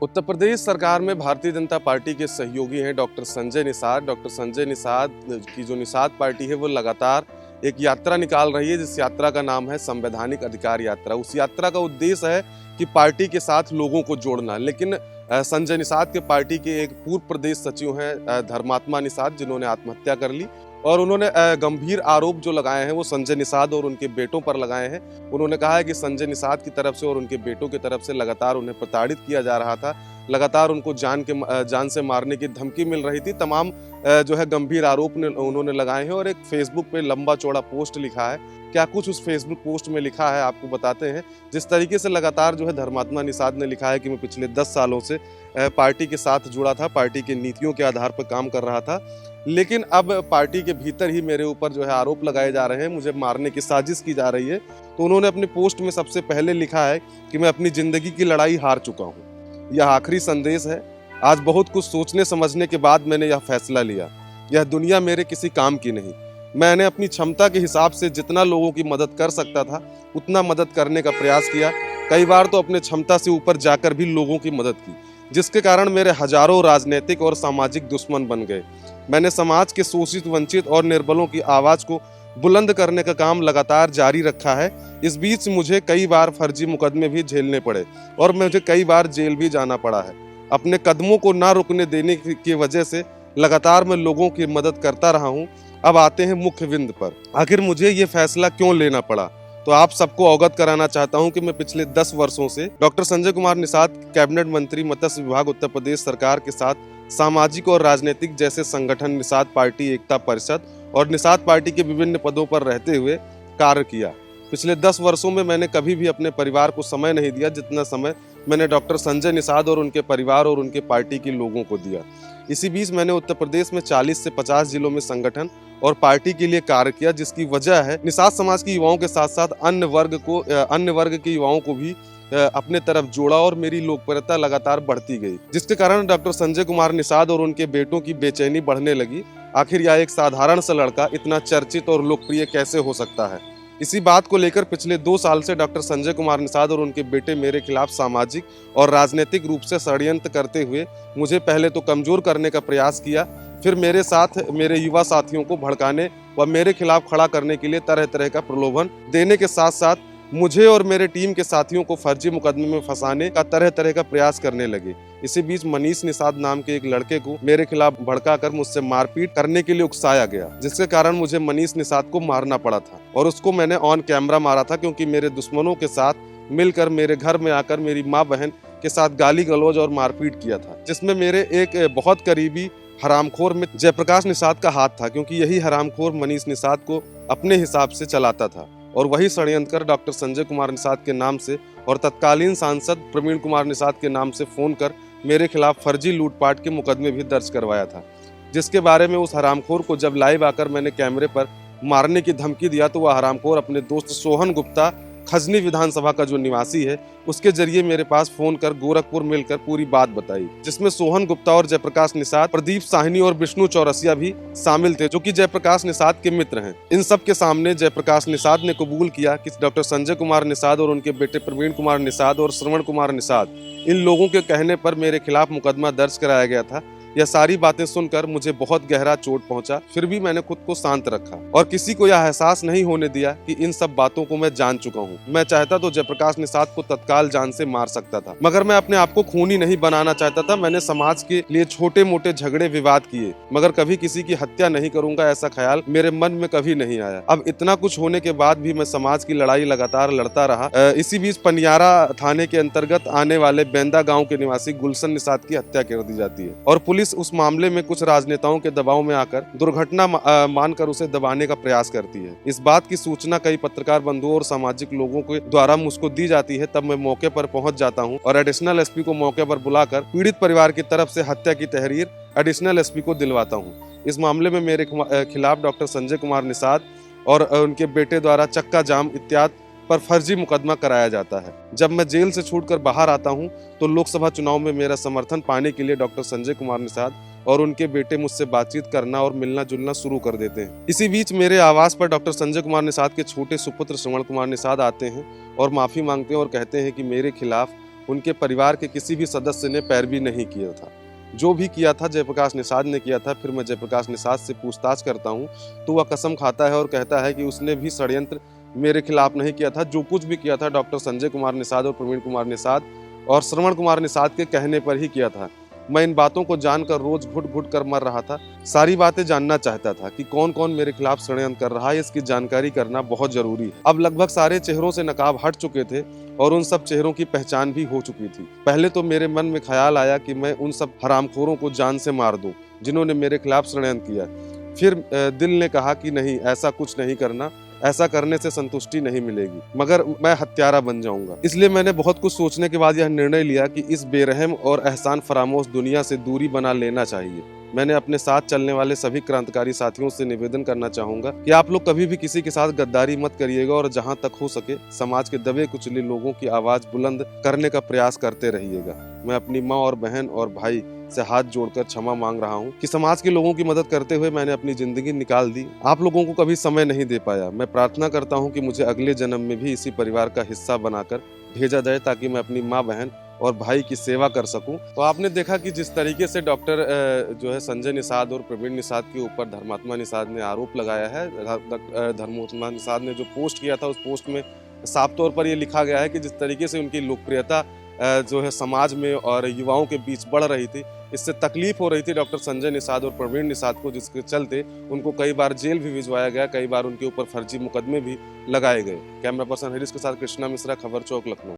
उत्तर प्रदेश सरकार में भारतीय जनता पार्टी के सहयोगी हैं डॉक्टर संजय निषाद। डॉक्टर संजय निषाद की जो निषाद पार्टी है वो लगातार एक यात्रा निकाल रही है, जिस यात्रा का नाम है संवैधानिक अधिकार यात्रा। उस यात्रा का उद्देश्य है कि पार्टी के साथ लोगों को जोड़ना। लेकिन संजय निषाद के पार्टी के एक पूर्व प्रदेश सचिव हैं धर्मात्मा निषाद, जिन्होंने आत्महत्या कर ली और उन्होंने गंभीर आरोप जो लगाए हैं वो संजय निषाद और उनके बेटों पर लगाए हैं। उन्होंने कहा है कि संजय निषाद की तरफ से और उनके बेटों की तरफ से लगातार उन्हें प्रताड़ित किया जा रहा था, लगातार उनको जान से मारने की धमकी मिल रही थी। तमाम जो है गंभीर आरोप उन्होंने लगाए हैं और एक फेसबुक पे लंबा चौड़ा पोस्ट लिखा है। क्या कुछ उस फेसबुक पोस्ट में लिखा है आपको बताते हैं। जिस तरीके से लगातार जो है धर्मात्मा निषाद ने लिखा है कि मैं पिछले 10 सालों से पार्टी के साथ जुड़ा था, पार्टी की नीतियों के आधार पर काम कर रहा था, लेकिन अब पार्टी के भीतर ही मेरे ऊपर जो है आरोप लगाए जा रहे हैं, मुझे मारने की साजिश की जा रही है। तो उन्होंने अपने पोस्ट में सबसे पहले लिखा है कि मैं अपनी जिंदगी की लड़ाई हार चुका हूँ, यह आखिरी संदेश है। आज बहुत कुछ सोचने समझने के बाद मैंने यह फैसला लिया, यह दुनिया मेरे किसी काम की नहीं। मैंने अपनी क्षमता के हिसाब से जितना लोगों की मदद कर सकता था उतना मदद करने का प्रयास किया। कई बार तो अपने क्षमता से ऊपर जाकर भी लोगों की मदद की, जिसके कारण मेरे हजारों राजनीतिक और सामाजिक दुश्मन बन गए। मैंने समाज के शोषित, वंचित और निर्बलों की आवाज को बुलंद करने का काम लगातार जारी रखा है। इस बीच मुझे कई बार फर्जी मुकदमे भी झेलने पड़े और मुझे कई बार जेल भी जाना पड़ा है। अपने कदमों को ना रुकने देने की वजह से लगातार मैं लोगों की मदद करता रहा हूँ। अब आते हैं मुख्य बिंदु पर, आखिर मुझे ये फैसला क्यों लेना पड़ा। तो आप सबको अवगत कराना चाहता हूं कि मैं पिछले 10 वर्षों से डॉक्टर संजय कुमार निषाद, कैबिनेट मंत्री, मत्स्य विभाग, उत्तर प्रदेश सरकार के साथ सामाजिक और राजनीतिक जैसे संगठन, निषाद पार्टी, एकता परिषद और निषाद पार्टी के विभिन्न पदों पर रहते हुए कार्य किया। पिछले 10 वर्षों में मैंने कभी भी अपने परिवार को समय नहीं दिया जितना समय मैंने डॉक्टर संजय निषाद और उनके परिवार और उनके पार्टी के लोगों को दिया। इसी बीच मैंने उत्तर प्रदेश में 40 से 50 जिलों में संगठन और पार्टी के लिए कार्य किया, जिसकी वजह है निषाद समाज के युवाओं के साथ साथ अन्य वर्ग के युवाओं को भी अपने तरफ जोड़ा और मेरी लोकप्रियता लगातार बढ़ती गई, जिसके कारण डॉक्टर संजय कुमार निषाद और उनके बेटों की बेचैनी बढ़ने लगी। आखिर यह एक साधारण सा लड़का इतना चर्चित और लोकप्रिय कैसे हो सकता है। इसी बात को लेकर पिछले 2 साल से डॉक्टर संजय कुमार निषाद और उनके बेटे मेरे खिलाफ सामाजिक और राजनीतिक रूप से षड्यंत्र करते हुए मुझे पहले तो कमजोर करने का प्रयास किया, फिर मेरे साथ मेरे युवा साथियों को भड़काने व मेरे खिलाफ खड़ा करने के लिए तरह तरह का प्रलोभन देने के साथ साथ मुझे और मेरे टीम के साथियों को फर्जी मुकदमे में फंसाने का तरह तरह का प्रयास करने लगे। इसी बीच मनीष निषाद नाम के एक लड़के को मेरे खिलाफ भड़काकर मुझसे मारपीट करने के लिए उकसाया गया, जिसके कारण मुझे मनीष निषाद को मारना पड़ा था और उसको मैंने ऑन कैमरा मारा था, क्योंकि मेरे दुश्मनों के साथ मिलकर मेरे घर में आकर मेरी माँ बहन के साथ गाली गलौज और मारपीट किया था, जिसमें मेरे एक बहुत करीबी हरामखोर मित्र जयप्रकाश निषाद का हाथ था, क्योंकि यही हरामखोर मनीष निषाद को अपने हिसाब से चलाता था और वही षड्यंत्र डॉक्टर संजय कुमार निषाद के नाम से और तत्कालीन सांसद प्रवीण कुमार निषाद के नाम से फोन कर मेरे खिलाफ फर्जी लूटपाट के मुकदमे भी दर्ज करवाया था, जिसके बारे में उस हरामखोर को जब लाइव आकर मैंने कैमरे पर मारने की धमकी दिया तो वह हरामखोर अपने दोस्त सोहन गुप्ता, खजनी विधानसभा का जो निवासी है, उसके जरिए मेरे पास फोन कर गोरखपुर मिलकर पूरी बात बताई, जिसमें सोहन गुप्ता और जयप्रकाश निषाद, प्रदीप साहनी और विष्णु चौरसिया भी शामिल थे, जो कि जयप्रकाश निषाद के मित्र हैं। इन सब के सामने जयप्रकाश निषाद ने कबूल किया कि डॉक्टर संजय कुमार निषाद और उनके बेटे प्रवीण कुमार निषाद और श्रवण कुमार निषाद, इन लोगों के कहने पर मेरे खिलाफ मुकदमा दर्ज कराया गया था। यह सारी बातें सुनकर मुझे बहुत गहरा चोट पहुंचा, फिर भी मैंने खुद को शांत रखा और किसी को यह एहसास नहीं होने दिया कि इन सब बातों को मैं जान चुका हूं। मैं चाहता तो जयप्रकाश निषाद को तत्काल जान से मार सकता था, मगर मैं अपने आप को खूनी नहीं बनाना चाहता था। मैंने समाज के लिए छोटे मोटे झगड़े विवाद किए, मगर कभी किसी की हत्या नहीं करूंगा ऐसा ख्याल मेरे मन में कभी नहीं आया। अब इतना कुछ होने के बाद भी मैं समाज की लड़ाई लगातार लड़ता रहा। इसी बीच पनियारा थाने के अंतर्गत आने वाले बेंदा गाँव के निवासी गुलशन निषाद की हत्या कर दी जाती है और पुलिस उस मामले में कुछ राजनेताओं के दबाव में आकर दुर्घटना मानकर उसे दबाने का प्रयास करती है। इस बात की सूचना कई पत्रकार बंधुओं और सामाजिक लोगों के द्वारा मुझको दी जाती है। तब मैं मौके पर पहुंच जाता हूं और एडिशनल एसपी को मौके पर बुलाकर पीड़ित परिवार की तरफ से हत्या की तहरीर एडिशनल एसपी को दिलवाता हूं। इस मामले में मेरे खिलाफ डॉक्टर संजय कुमार निषाद और उनके बेटे द्वारा चक्का जाम इत्यादि पर फर्जी मुकदमा कराया जाता है। जब मैं जेल से छूटकर बाहर आता हूं तो लोकसभा चुनाव में मेरा समर्थन पाने के लिए डॉक्टर संजय कुमार निषाद और उनके बेटे मुझसे बातचीत करना और मिलना जुलना शुरू कर देते हैं। इसी बीच मेरे आवास पर डॉक्टर संजय कुमार निषाद के छोटे सुपुत्र श्रवण कुमार निषाद आते हैं और माफी मांगते हैं और कहते हैं कि मेरे खिलाफ उनके परिवार के किसी भी सदस्य ने पैरवी नहीं किया था। जो भी किया था जयप्रकाश निषाद ने किया था। फिर मैं जयप्रकाश निषाद से पूछताछ करता हूँ तो वह कसम खाता है और कहता है कि उसने भी षड्यंत्र मेरे खिलाफ नहीं किया था। जो कुछ भी किया था डॉक्टर संजय कुमार निषाद और प्रवीण कुमार निषाद और श्रवण कुमार निषाद के कहने पर ही किया था। मैं इन बातों को जानकर रोज घुट घुट कर मर रहा था। सारी बातें जानना चाहता था कि कौन कौन मेरे खिलाफ षड्यंत्र कर रहा है, इसकी जानकारी करना बहुत जरूरी है। अब लगभग सारे चेहरों से नकाब हट चुके थे और उन सब चेहरों की पहचान भी हो चुकी थी। पहले तो मेरे मन में ख्याल आया कि मैं उन सब हरामखोरों को जान से मार दूं जिन्होंने मेरे खिलाफ षड्यंत्र किया। फिर दिल ने कहा कि नहीं, ऐसा कुछ नहीं करना, ऐसा करने से संतुष्टि नहीं मिलेगी, मगर मैं हत्यारा बन जाऊंगा। इसलिए मैंने बहुत कुछ सोचने के बाद यह निर्णय लिया कि इस बेरहम और एहसान फरामोश दुनिया से दूरी बना लेना चाहिए। मैंने अपने साथ चलने वाले सभी क्रांतिकारी साथियों से निवेदन करना चाहूंगा कि आप लोग कभी भी किसी के साथ गद्दारी मत करिएगा और जहां तक हो सके समाज के दबे कुचले लोगों की आवाज बुलंद करने का प्रयास करते रहिएगा। मैं अपनी माँ और बहन और भाई से हाथ जोड़कर क्षमा मांग रहा हूँ कि समाज के लोगों की मदद करते हुए मैंने अपनी जिंदगी निकाल दी। आप लोगों को कभी समय नहीं दे पाया। मैं प्रार्थना करता हूँ कि मुझे अगले जन्म में भी इसी परिवार का हिस्सा बनाकर भेजा जाए ताकि मैं अपनी माँ, बहन और भाई की सेवा कर सकूं। तो आपने देखा कि जिस तरीके से डॉक्टर जो है संजय निषाद और प्रवीण निषाद के ऊपर धर्मात्मा निषाद ने आरोप लगाया है। धर्मात्मा निषाद ने जो पोस्ट किया था उस पोस्ट में साफ तौर पर ये लिखा गया है कि जिस तरीके से उनकी लोकप्रियता जो है समाज में और युवाओं के बीच बढ़ रही थी, इससे तकलीफ हो रही थी डॉक्टर संजय निषाद और प्रवीण निषाद को, जिसके चलते उनको कई बार जेल भी भिजवाया गया, कई बार उनके ऊपर फर्जी मुकदमे भी लगाए गए। कैमरा पर्सन हरीश के साथ कृष्णा मिश्रा, खबर चौक, लखनऊ।